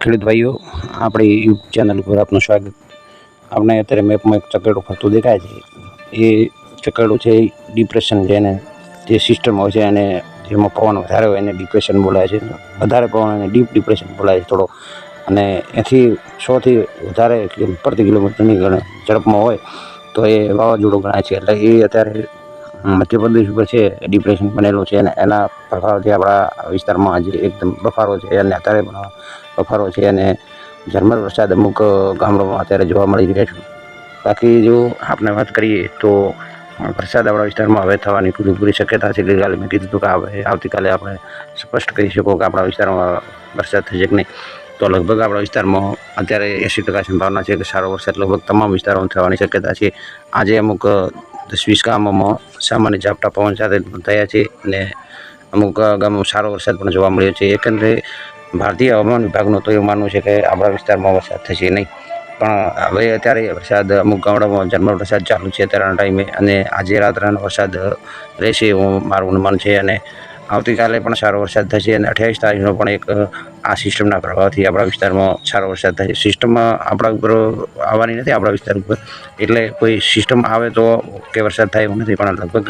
ખેડૂત ભાઈઓ, આપણી યુટ્યુબ ચેનલ પર આપનું સ્વાગત. આપણે અત્યારે મેપમાં એક ચકેડું ફરતું દેખાય છે. એ ચકેડું છે ડિપ્રેશન છે, એને જે સિસ્ટમ હોય છે અને જેમાં પવન વધારે હોય એને ડિપ્રેશન બોલાય છે. વધારે પવન એને ડીપ ડિપ્રેશન બોલાય છે થોડો. અને એથી 100થી વધારે પ્રતિ કિલોમીટરની ઝડપમાં હોય તો એ વાવાઝોડું ગણાય છે. એટલે એ અત્યારે મધ્યપ્રદેશ ઉપર છે ડિપ્રેશન બનેલું છે, અને એના પ્રભાવથી આપણા વિસ્તારમાં જે એકદમ બફારો છે અને અત્યારે પણ બફારો છે, અને ઝરમર વરસાદ અમુક ગામડામાં અત્યારે જોવા મળી રહ્યા છે. બાકી જો આપણે વાત કરીએ તો વરસાદ આપણા વિસ્તારમાં હવે થવાની પૂરેપૂરી શક્યતા છે. ગઈકાલે મેં કીધું હતું કે આવતીકાલે આપણે સ્પષ્ટ કહી શકો કે આપણા વિસ્તારમાં વરસાદ થશે કે નહીં. તો લગભગ આપણા વિસ્તારમાં અત્યારે 80% સંભાવના છે કે સારો વરસાદ લગભગ તમામ વિસ્તારોમાં થવાની શક્યતા છે. આજે અમુક 10-20 ગામોમાં સામાન્ય ઝાપટા પવન સાથે થયા છે, અને અમુક ગામોમાં સારો વરસાદ પણ જોવા મળ્યો છે. એકંદરે ભારતીય હવામાન વિભાગનું તો એવું માનવું છે કે આપણા વિસ્તારમાં વરસાદ થશે નહીં. પણ હવે અત્યારે વરસાદ અમુક ગામડામાં ઝરમર વરસાદ ચાલુ છે અત્યારના ટાઈમે, અને આજે રાત્રનો વરસાદ રહેશે એવું મારું અનુમાન છે. અને આવતીકાલે પણ સારો વરસાદ થશે, અને 28 તારીખનો પણ એક આ સિસ્ટમના પ્રભાવથી આપણા વિસ્તારમાં સારો વરસાદ થશે. સિસ્ટમમાં આપણા ઉપર આવવાની નથી, આપણા વિસ્તાર ઉપર. એટલે કોઈ સિસ્ટમ આવે તો કે વરસાદ થાય એવું નથી, પણ લગભગ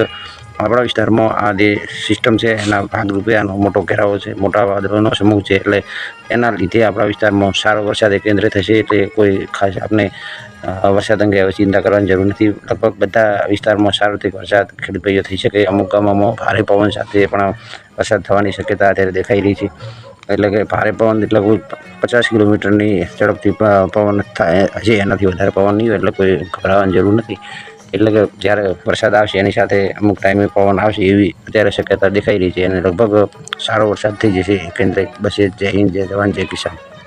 આપણા વિસ્તારમાં આ જે સિસ્ટમ છે એના ભાગરૂપે આનો મોટો ઘેરાવો છે, મોટા વાદળોનો સમૂહ છે. એટલે એના લીધે આપણા વિસ્તારમાં સારો વરસાદ કેન્દ્રિત થશે. એટલે કોઈ ખાસ આપણે વરસાદ અંગે હવે ચિંતા કરવાની જરૂર નથી. લગભગ બધા વિસ્તારમાં સાર્વત્રિક વરસાદ ખેડૂત ભાઈઓ થઈ શકે. અમુક ગામોમાં ભારે પવન સાથે પણ વરસાદ થવાની શક્યતા અત્યારે દેખાઈ રહી છે. એટલે કે ભારે પવન એટલે કોઈ 50 કિલોમીટરની ઝડપથી પવન થાય હશે, એનાથી વધારે પવન નહીં હોય. એટલે કોઈ ગભરાવાની જરૂર નથી. એટલે કે જ્યારે વરસાદ આવશે એની સાથે અમુક ટાઈમે પવન આવશે એવી અત્યારે શક્યતા દેખાઈ રહી છે, અને લગભગ સારો વરસાદ થઈ જશે. કેન્દ્રિત બસ જય હિન્દ, જય જવાન, જય કિસાન.